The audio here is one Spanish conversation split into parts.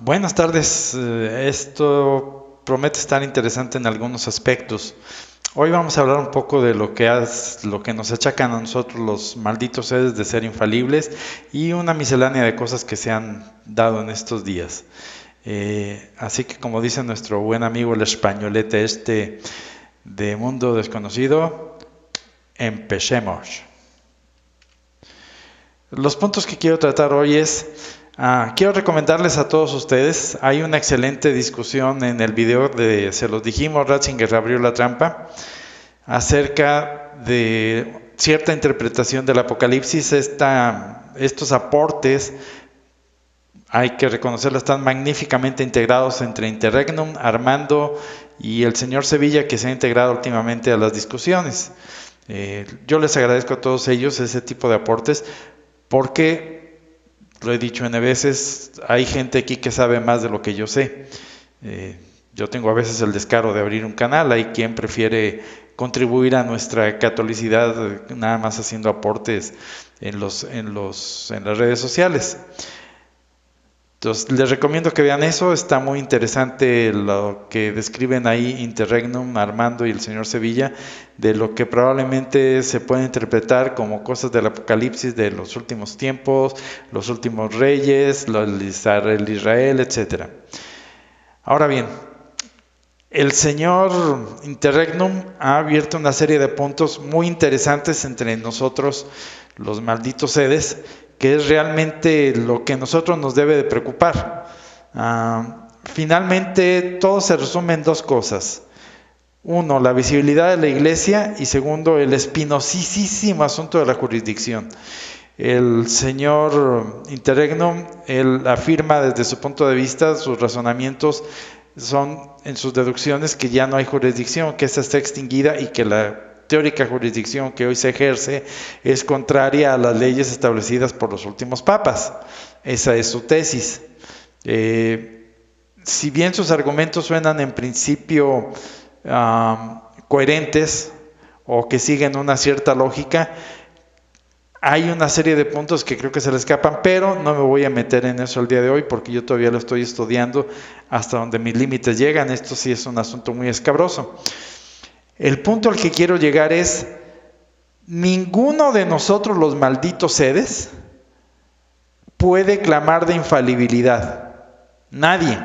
Buenas tardes. Esto promete estar interesante en algunos aspectos. Hoy vamos a hablar un poco de lo que nos achacan a nosotros los malditos seres de ser infalibles y una miscelánea de cosas que se han dado en estos días. Así que como dice nuestro buen amigo el españolete de Mundo Desconocido, empecemos. Los puntos que quiero tratar hoy quiero recomendarles a todos ustedes, hay una excelente discusión en el video de Se los dijimos, Ratzinger abrió la trampa, acerca de cierta interpretación del Apocalipsis. Estos aportes, hay que reconocerlo, están magníficamente integrados entre Interregnum, Armando y el señor Sevilla, que se ha integrado últimamente a las discusiones. Yo les agradezco a todos ellos ese tipo de aportes, porque, lo he dicho N veces, hay gente aquí que sabe más de lo que yo sé. Yo tengo a veces el descaro de abrir un canal, hay quien prefiere contribuir a nuestra catolicidad nada más haciendo aportes en las redes sociales. Entonces, les recomiendo que vean eso, está muy interesante lo que describen ahí Interregnum, Armando y el señor Sevilla, de lo que probablemente se puede interpretar como cosas del Apocalipsis de los últimos tiempos, los últimos reyes, el Israel, etc. Ahora bien, el señor Interregnum ha abierto una serie de puntos muy interesantes entre nosotros, los malditos sedes, que es realmente lo que a nosotros nos debe de preocupar. Finalmente, todo se resume en dos cosas. Uno, la visibilidad de la iglesia, y segundo, el espinosísimo asunto de la jurisdicción. El señor Interregnum, él afirma desde su punto de vista, sus razonamientos son en sus deducciones que ya no hay jurisdicción, que esta está extinguida y que la teórica jurisdicción que hoy se ejerce es contraria a las leyes establecidas por los últimos papas. Esa es su tesis. Si bien sus argumentos suenan en principio coherentes o que siguen una cierta lógica, hay una serie de puntos que creo que se le escapan, pero no me voy a meter en eso el día de hoy porque yo todavía lo estoy estudiando hasta donde mis límites llegan. Esto sí es un asunto muy escabroso. El punto al que quiero llegar es: ninguno de nosotros los malditos sedes puede clamar de infalibilidad. Nadie.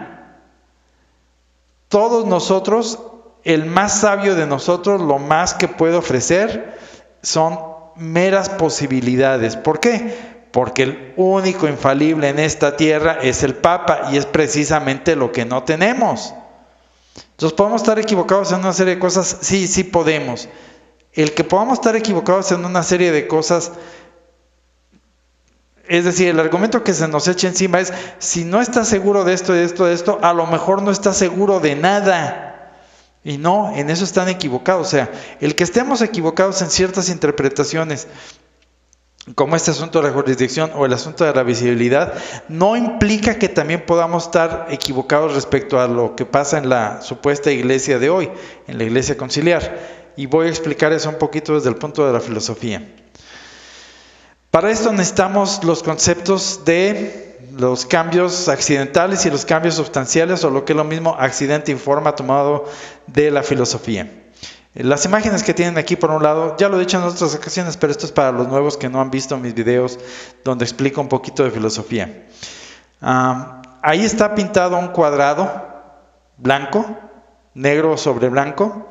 Todos nosotros, el más sabio de nosotros, lo más que puede ofrecer son meras posibilidades. ¿Por qué? Porque el único infalible en esta tierra es el Papa, y es precisamente lo que no tenemos. Entonces, ¿podemos estar equivocados en una serie de cosas? Sí, sí podemos. El que podamos estar equivocados en una serie de cosas, es decir, el argumento que se nos echa encima es: si no estás seguro de esto, de esto, de esto, a lo mejor no estás seguro de nada. Y no, en eso están equivocados. O sea, el que estemos equivocados en ciertas interpretaciones, como este asunto de la jurisdicción o el asunto de la visibilidad, no implica que también podamos estar equivocados respecto a lo que pasa en la supuesta iglesia de hoy, en la iglesia conciliar. Y voy a explicar eso un poquito desde el punto de la filosofía. Para esto necesitamos los conceptos de los cambios accidentales y los cambios sustanciales, o lo que es lo mismo, accidente y forma, tomado de la filosofía. Las imágenes que tienen aquí, por un lado, ya lo he dicho en otras ocasiones, pero esto es para los nuevos que no han visto mis videos donde explico un poquito de filosofía. Ahí está pintado un cuadrado blanco, negro sobre blanco,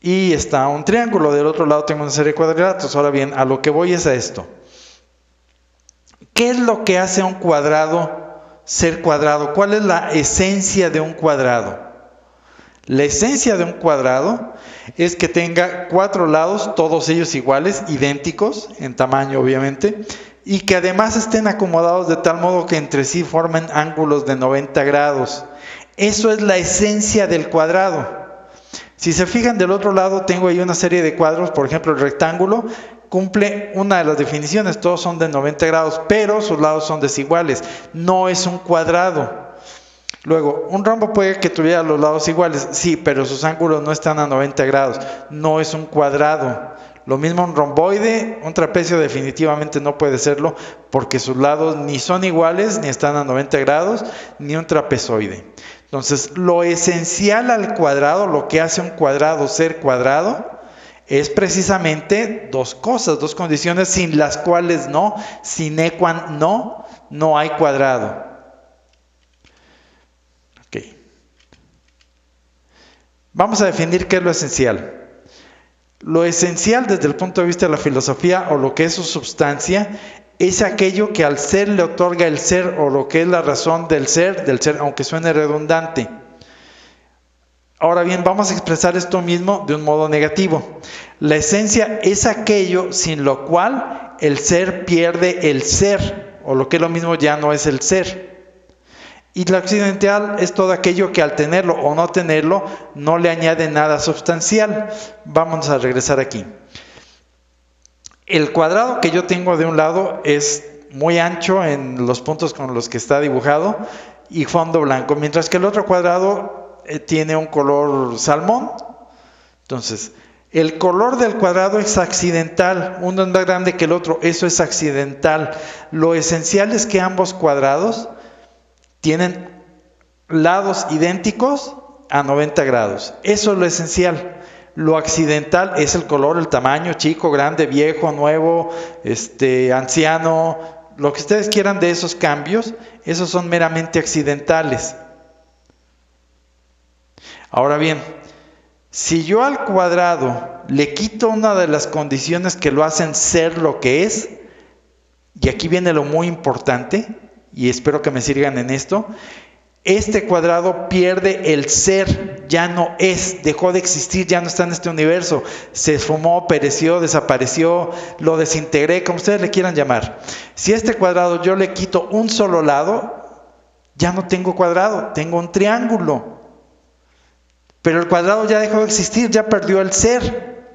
y está un triángulo. Del otro lado tengo una serie de cuadriláteros. Ahora bien, a lo que voy es a esto. ¿Qué es lo que hace a un cuadrado ser cuadrado? ¿Cuál es la esencia de un cuadrado? La esencia de un cuadrado es que tenga cuatro lados, todos ellos iguales, idénticos en tamaño obviamente, y que además estén acomodados de tal modo que entre sí formen ángulos de 90 grados. Eso es la esencia del cuadrado. Si se fijan, del otro lado tengo ahí una serie de cuadros. Por ejemplo, el rectángulo cumple una de las definiciones, todos son de 90 grados, pero sus lados son desiguales, no es un cuadrado. Luego, un rombo puede que tuviera los lados iguales, sí, pero sus ángulos no están a 90 grados, no es un cuadrado. Lo mismo un romboide, un trapecio definitivamente no puede serlo porque sus lados ni son iguales, ni están a 90 grados, ni un trapezoide. Entonces, lo esencial al cuadrado, lo que hace un cuadrado ser cuadrado, es precisamente dos cosas, dos condiciones sin las cuales no, sine qua non, no hay cuadrado. Ok. Vamos a definir qué es lo esencial. Lo esencial desde el punto de vista de la filosofía o lo que es su sustancia es aquello que al ser le otorga el ser o lo que es la razón del ser, aunque suene redundante. Ahora bien, vamos a expresar esto mismo de un modo negativo. La esencia es aquello sin lo cual el ser pierde el ser, o lo que es lo mismo ya no es el ser. Y lo accidental es todo aquello que al tenerlo o no tenerlo no le añade nada sustancial. Vamos a regresar aquí. El cuadrado que yo tengo de un lado es muy ancho en los puntos con los que está dibujado y fondo blanco, mientras que el otro cuadrado tiene un color salmón. Entonces, el color del cuadrado es accidental, uno es más grande que el otro, eso es accidental. Lo esencial es que ambos cuadrados tienen lados idénticos a 90 grados. Eso es lo esencial. Lo accidental es el color, el tamaño, chico, grande, viejo, nuevo, anciano, lo que ustedes quieran de esos cambios, esos son meramente accidentales. Ahora bien, si yo al cuadrado le quito una de las condiciones que lo hacen ser lo que es, y aquí viene lo muy importante, y espero que me sigan en esto, este cuadrado pierde el ser, ya no es, dejó de existir, ya no está en este universo, se esfumó, pereció, desapareció, lo desintegré, como ustedes le quieran llamar. Si a este cuadrado yo le quito un solo lado, ya no tengo cuadrado, tengo un triángulo. Pero el cuadrado ya dejó de existir, ya perdió el ser.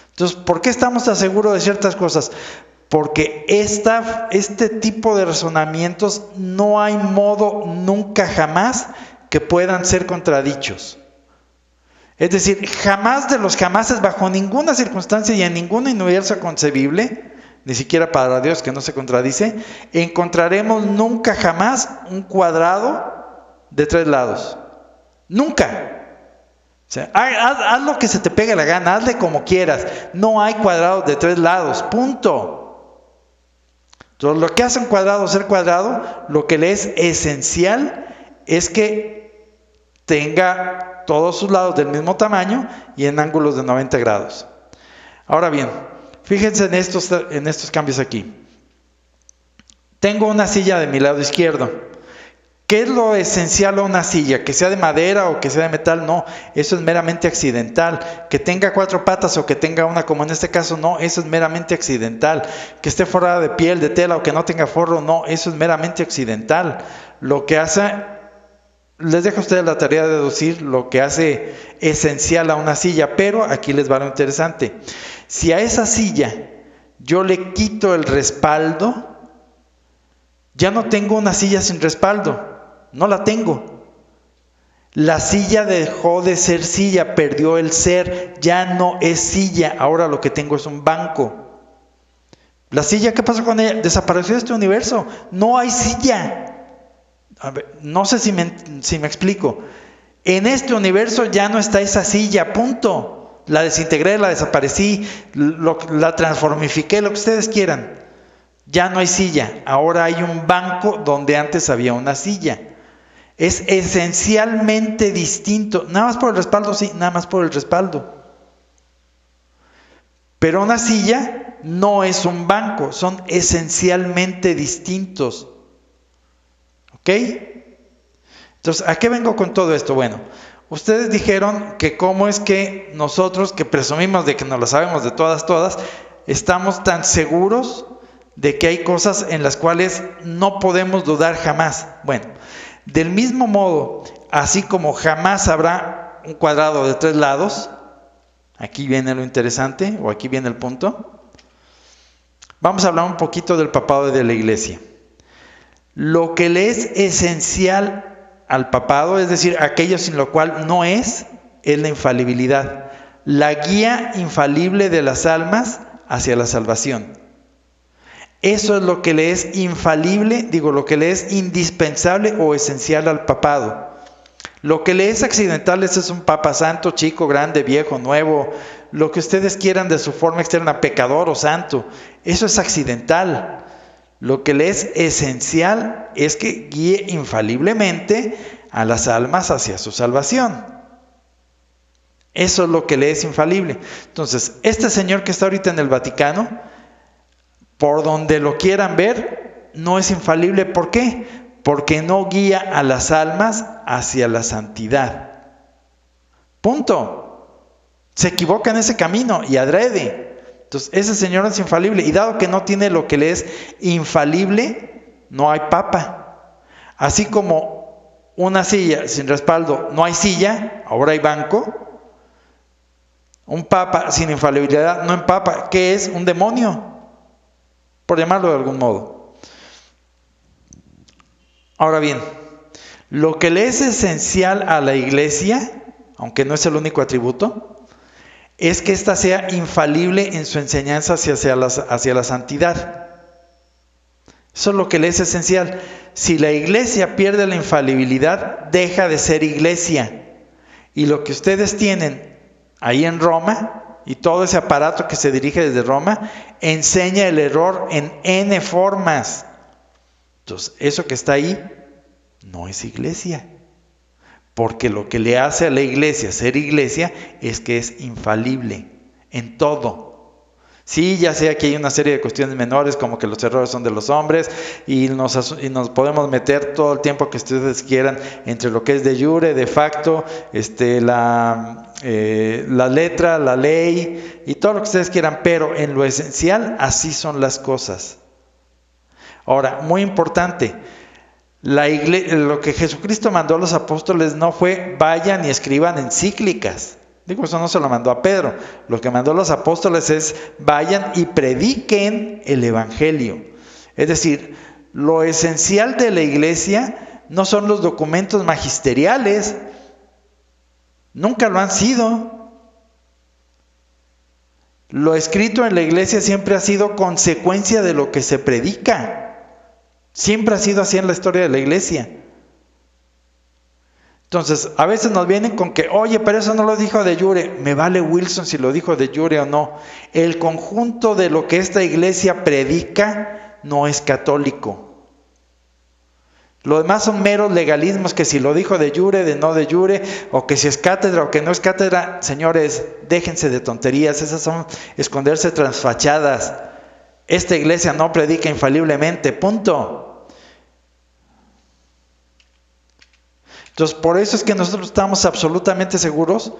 Entonces, ¿por qué estamos tan seguros de ciertas cosas? Porque este tipo de razonamientos no hay modo nunca jamás que puedan ser contradichos. Es decir, jamás de los jamases, bajo ninguna circunstancia y en ningún universo concebible, ni siquiera para Dios que no se contradice, encontraremos nunca jamás un cuadrado de 3 lados. Nunca. O sea, haz lo que se te pegue la gana, hazle como quieras. No hay cuadrados de 3 lados, punto. Entonces, lo que hace un cuadrado ser cuadrado, lo que le es esencial es que tenga todos sus lados del mismo tamaño y en ángulos de 90 grados. Ahora bien, fíjense en estos cambios aquí. Tengo una silla de mi lado izquierdo. ¿Qué es lo esencial a una silla? ¿Que sea de madera o que sea de metal? No, eso es meramente accidental. ¿Que tenga 4 patas o que tenga una como en este caso? No, eso es meramente accidental. ¿Que esté forrada de piel, de tela o que no tenga forro? No, eso es meramente accidental. Lo que hace, les dejo a ustedes la tarea de deducir lo que hace esencial a una silla, pero aquí les va lo interesante. Si a esa silla yo le quito el respaldo, ya no tengo una silla sin respaldo. No la tengo. La silla dejó de ser silla, perdió el ser, ya no es silla, ahora lo que tengo es un banco. La silla, ¿qué pasó con ella? Desapareció de este universo, no hay silla. A ver, no sé si me explico. En este universo ya no está esa silla, punto. La desintegré, la desaparecí, la transformifiqué, lo que ustedes quieran. Ya no hay silla, ahora hay un banco donde antes había una silla. Es esencialmente distinto, nada más por el respaldo, sí, nada más por el respaldo. Pero una silla no es un banco, son esencialmente distintos. ¿Ok? Entonces, ¿a qué vengo con todo esto? Bueno, ustedes dijeron que cómo es que nosotros, que presumimos de que nos lo sabemos de todas, estamos tan seguros de que hay cosas en las cuales no podemos dudar jamás. Bueno, del mismo modo, así como jamás habrá un cuadrado de 3 lados, aquí viene lo interesante, o aquí viene el punto, vamos a hablar un poquito del papado de la iglesia. Lo que le es esencial al papado, es decir, aquello sin lo cual no es la infalibilidad. la guía infalible de las almas hacia la salvación. Eso es lo que le es infalible, lo que le es indispensable o esencial al papado. Lo que le es accidental es un papa santo, chico, grande, viejo, nuevo, lo que ustedes quieran de su forma externa, pecador o santo. Eso es accidental. Lo que le es esencial es que guíe infaliblemente a las almas hacia su salvación. Eso es lo que le es infalible. Entonces, este señor que está ahorita en el Vaticano, por donde lo quieran ver, no es infalible. ¿Por qué? Porque no guía a las almas hacia la santidad. Punto. Se equivoca en ese camino y adrede. Entonces, ese señor es infalible. Y dado que no tiene lo que le es infalible, no hay papa. Así como una silla sin respaldo, no hay silla, ahora hay banco. Un papa sin infalibilidad no empapa. ¿Qué es? Un demonio, por llamarlo de algún modo. Ahora bien, lo que le es esencial a la iglesia, aunque no es el único atributo, es que ésta sea infalible en su enseñanza hacia la santidad. Eso es lo que le es esencial. Si la iglesia pierde la infalibilidad, deja de ser iglesia. Y lo que ustedes tienen ahí en Roma, y todo ese aparato que se dirige desde Roma, enseña el error en N formas. Entonces, eso que está ahí no es iglesia. Porque lo que le hace a la iglesia ser iglesia es que es infalible en todo. Sí, ya sé que hay una serie de cuestiones menores, como que los errores son de los hombres, y nos podemos meter todo el tiempo que ustedes quieran entre lo que es de jure, de facto, la letra, la ley, y todo lo que ustedes quieran, pero en lo esencial, así son las cosas. Ahora, muy importante, lo que Jesucristo mandó a los apóstoles no fue vayan y escriban encíclicas. Eso no se lo mandó a Pedro. Lo que mandó a los apóstoles es vayan y prediquen el evangelio. Es decir, lo esencial de la iglesia no son los documentos magisteriales. Nunca lo han sido. Lo escrito en la iglesia siempre ha sido consecuencia de lo que se predica. Siempre ha sido así en la historia de la iglesia. Entonces, a veces nos vienen con que, oye, pero eso no lo dijo de jure. Me vale Wilson si lo dijo de jure o no. El conjunto de lo que esta iglesia predica no es católico. Lo demás son meros legalismos, que si lo dijo de jure, de no de jure, o que si es cátedra o que no es cátedra. Señores, déjense de tonterías, esas son esconderse tras fachadas. Esta iglesia no predica infaliblemente, punto. Entonces, por eso es que nosotros estamos absolutamente seguros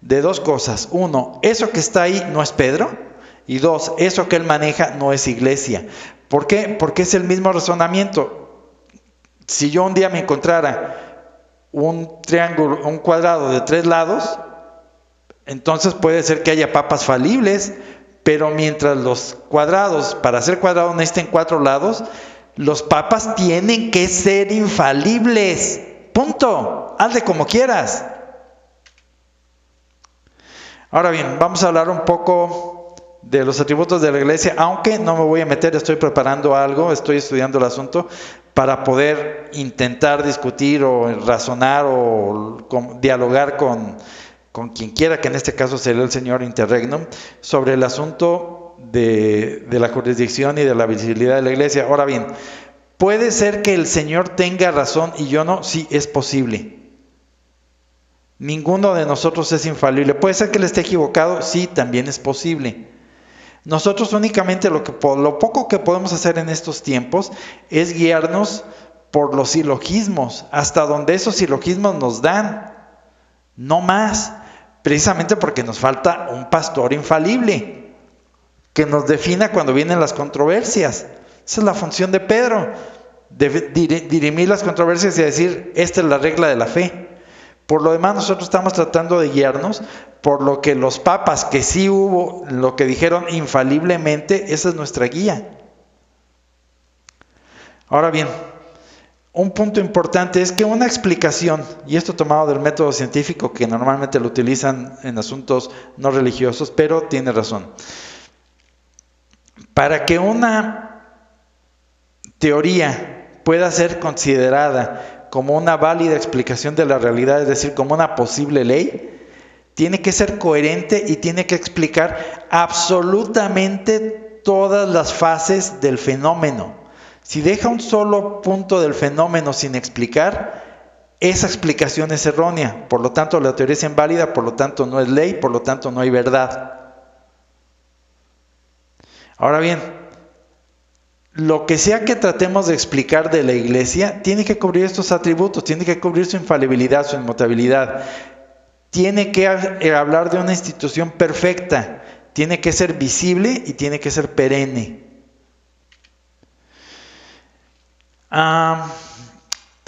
de dos cosas. Uno, eso que está ahí no es Pedro. Y dos, eso que él maneja no es iglesia. ¿Por qué? Porque es el mismo razonamiento. Si yo un día me encontrara un triángulo, un cuadrado de 3 lados, entonces puede ser que haya papas falibles, pero mientras los cuadrados, para ser cuadrado necesiten 4 lados, los papas tienen que ser infalibles. Punto. Hazle como quieras. Ahora bien, vamos a hablar un poco de los atributos de la iglesia, aunque no me voy a meter, estoy preparando algo, estoy estudiando el asunto para poder intentar discutir o razonar o dialogar con quien quiera, que en este caso sería el señor Interregnum, sobre el asunto de la jurisdicción y de la visibilidad de la iglesia. Ahora bien, ¿puede ser que el Señor tenga razón y yo no? Sí, es posible. Ninguno de nosotros es infalible. ¿Puede ser que él esté equivocado? Sí, también es posible. Nosotros únicamente lo poco que podemos hacer en estos tiempos es guiarnos por los silogismos, hasta donde esos silogismos nos dan, no más, precisamente porque nos falta un pastor infalible que nos defina cuando vienen las controversias. Esa es la función de Pedro, de dirimir las controversias y decir, esta es la regla de la fe. Por lo demás, nosotros estamos tratando de guiarnos por lo que los papas, que sí hubo, lo que dijeron infaliblemente, esa es nuestra guía. Ahora bien, un punto importante es que una explicación, y esto tomado del método científico que normalmente lo utilizan en asuntos no religiosos, pero tiene razón. Para que una teoría pueda ser considerada como una válida explicación de la realidad, es decir, como una posible ley, tiene que ser coherente y tiene que explicar absolutamente todas las fases del fenómeno. Si deja un solo punto del fenómeno sin explicar, esa explicación es errónea. Por lo tanto, la teoría es inválida, por lo tanto no es ley, por lo tanto no hay verdad. Ahora bien, lo que sea que tratemos de explicar de la Iglesia, tiene que cubrir estos atributos, tiene que cubrir su infalibilidad, su inmutabilidad. Tiene que hablar de una institución perfecta, tiene que ser visible y tiene que ser perenne.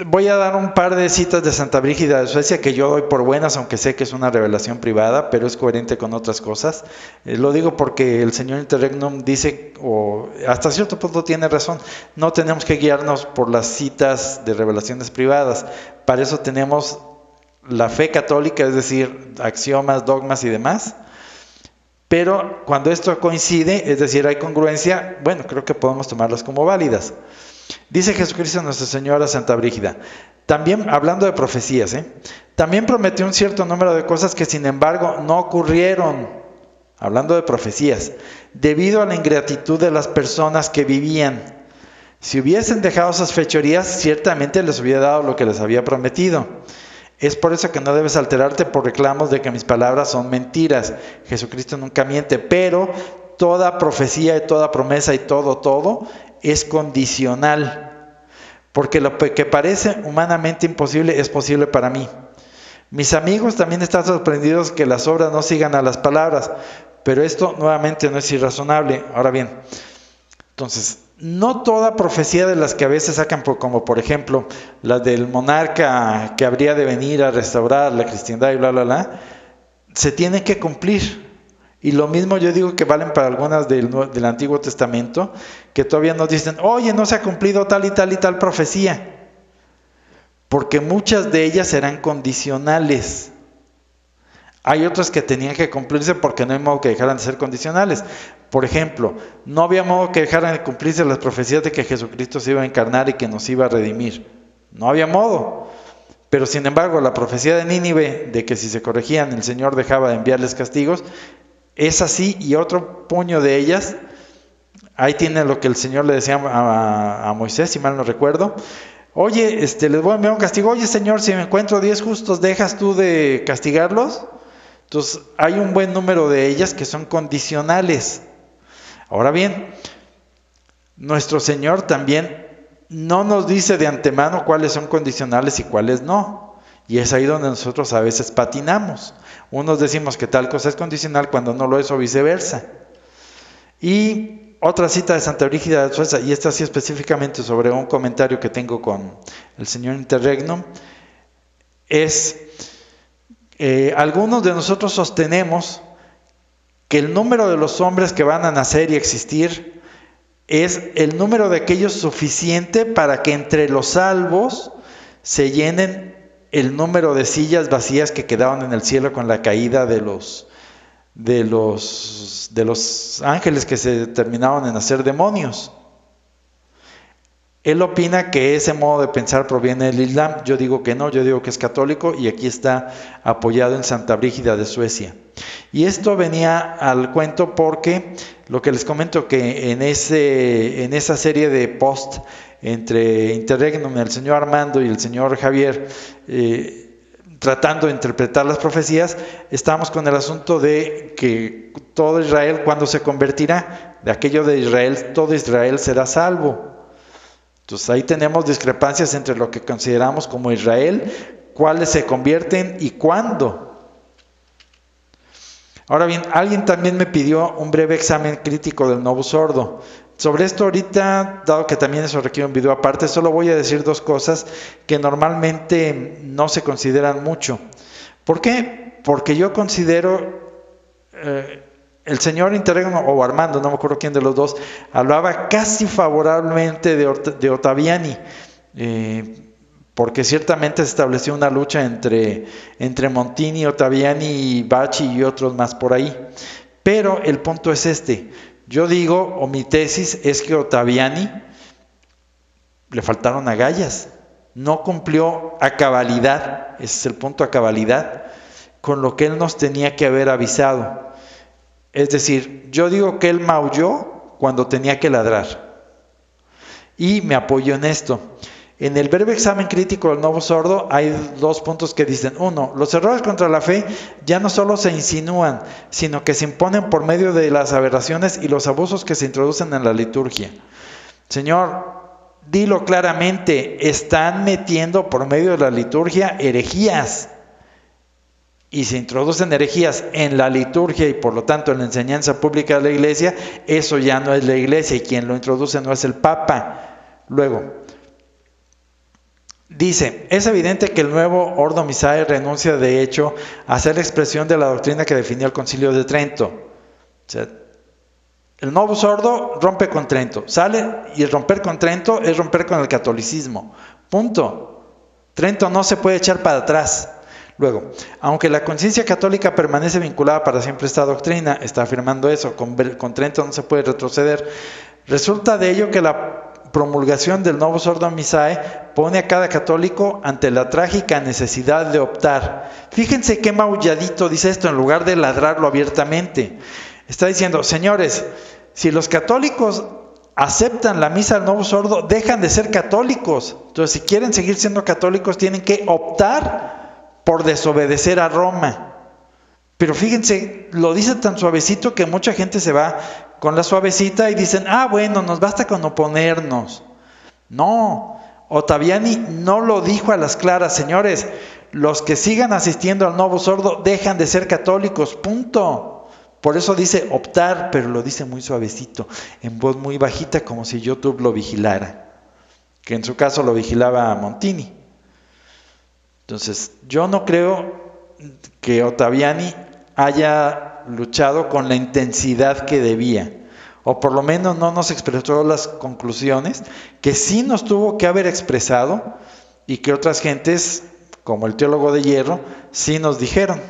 Voy a dar un par de citas de Santa Brígida de Suecia que yo doy por buenas, aunque sé que es una revelación privada, pero es coherente con otras cosas. Lo digo porque el señor Interregnum dice, o hasta cierto punto tiene razón, no tenemos que guiarnos por las citas de revelaciones privadas. Para eso tenemos la fe católica, es decir, axiomas, dogmas y demás. Pero cuando esto coincide, es decir, hay congruencia, bueno, creo que podemos tomarlas como válidas. Dice Jesucristo Nuestra Señora Santa Brígida, también hablando de profecías, también prometió un cierto número de cosas que sin embargo no ocurrieron, hablando de profecías, debido a la ingratitud de las personas que vivían. Si hubiesen dejado esas fechorías, ciertamente les hubiera dado lo que les había prometido. Es por eso que no debes alterarte por reclamos de que mis palabras son mentiras. Jesucristo nunca miente, pero toda profecía y toda promesa y todo es condicional, porque lo que parece humanamente imposible es posible para mí. Mis amigos también están sorprendidos que las obras no sigan a las palabras, pero esto nuevamente no es irrazonable. Ahora bien, entonces, no toda profecía de las que a veces sacan, como por ejemplo las del monarca que habría de venir a restaurar la cristiandad y se tiene que cumplir. Y lo mismo yo digo que valen para algunas del Antiguo Testamento, que todavía nos dicen, oye, no se ha cumplido tal y tal y tal profecía, porque muchas de ellas eran condicionales. Hay otras que tenían que cumplirse porque no hay modo que dejaran de ser condicionales. Por ejemplo, no había modo que dejaran de cumplirse las profecías de que Jesucristo se iba a encarnar y que nos iba a redimir. No había modo. Pero sin embargo, la profecía de Nínive, de que si se corregían el Señor dejaba de enviarles castigos, es así, y otro puño de ellas. Ahí tiene lo que el Señor le decía a Moisés, si mal no recuerdo. Oye, les voy a enviar un castigo. Oye, Señor, si me encuentro 10 justos, ¿dejas tú de castigarlos? Entonces, hay un buen número de ellas que son condicionales. Ahora bien, nuestro Señor también no nos dice de antemano cuáles son condicionales y cuáles no. Y es ahí donde nosotros a veces patinamos. Unos decimos que tal cosa es condicional cuando no lo es o viceversa. Y otra cita de Santa Brígida de Suecia, y esta sí específicamente sobre un comentario que tengo con el señor Interregnum, es, algunos de nosotros sostenemos que el número de los hombres que van a nacer y existir es el número de aquellos suficiente para que entre los salvos se llenen el número de sillas vacías que quedaron en el cielo con la caída de los ángeles que se terminaron en hacer demonios. Él opina que ese modo de pensar proviene del Islam. Yo digo que no, yo digo que es católico, y aquí está apoyado en Santa Brígida de Suecia. Y esto venía al cuento porque lo que les comento, que en esa serie de post entre Interregnum, el señor Armando y el señor Javier, tratando de interpretar las profecías, estamos con el asunto de que todo Israel, cuando se convertirá, de aquello de Israel, todo Israel será salvo. Entonces ahí tenemos discrepancias entre lo que consideramos como Israel, cuáles se convierten y cuándo. Ahora bien, alguien también me pidió un breve examen crítico del Novus Ordo. Sobre esto ahorita, dado que también eso requiere un video aparte, solo voy a decir dos cosas que normalmente no se consideran mucho. ¿Por qué? Porque yo considero, el señor Interregnum o Armando, no me acuerdo quién de los dos, hablaba casi favorablemente de Ottaviani. porque ciertamente se estableció una lucha entre Montini, Ottaviani, Bacci y otros más por ahí. Pero el punto es este. Yo digo, o mi tesis es que Ottaviani le faltaron agallas. No cumplió a cabalidad, ese es el punto, a cabalidad, con lo que él nos tenía que haber avisado. Es decir, yo digo que él maulló cuando tenía que ladrar. Y me apoyo en esto. En el breve examen crítico del nuevo sordo hay dos puntos que dicen. Uno, los errores contra la fe ya no solo se insinúan, sino que se imponen por medio de las aberraciones y los abusos que se introducen en la liturgia. Señor, dilo claramente, están metiendo por medio de la liturgia herejías. Y se introducen herejías en la liturgia y por lo tanto en la enseñanza pública de la iglesia, eso ya no es la iglesia y quien lo introduce no es el Papa. Luego, dice, es evidente que el nuevo Ordo Missae renuncia de hecho a ser la expresión de la doctrina que definió el Concilio de Trento. O sea, el nuevo sordo rompe con Trento, sale y el romper con Trento es romper con el catolicismo. Punto. Trento no se puede echar para atrás. Luego, aunque la conciencia católica permanece vinculada para siempre a esta doctrina, está afirmando eso, con Trento no se puede retroceder, resulta de ello que la promulgación del nuevo Ordo Missae pone a cada católico ante la trágica necesidad de optar. Fíjense qué maulladito dice esto en lugar de ladrarlo abiertamente. Está diciendo, señores, si los católicos aceptan la misa del nuevo sordo, dejan de ser católicos. Entonces, si quieren seguir siendo católicos, tienen que optar por desobedecer a Roma. Pero fíjense, lo dice tan suavecito que mucha gente se va con la suavecita y dicen, bueno, nos basta con oponernos. No, Ottaviani no lo dijo a las claras, señores, los que sigan asistiendo al nuevo sordo dejan de ser católicos, punto. Por eso dice optar, pero lo dice muy suavecito, en voz muy bajita, como si YouTube lo vigilara, que en su caso lo vigilaba a Montini. Entonces, yo no creo que Ottaviani haya luchado con la intensidad que debía, o por lo menos no nos expresó las conclusiones que sí nos tuvo que haber expresado y que otras gentes, como el teólogo de hierro, sí nos dijeron.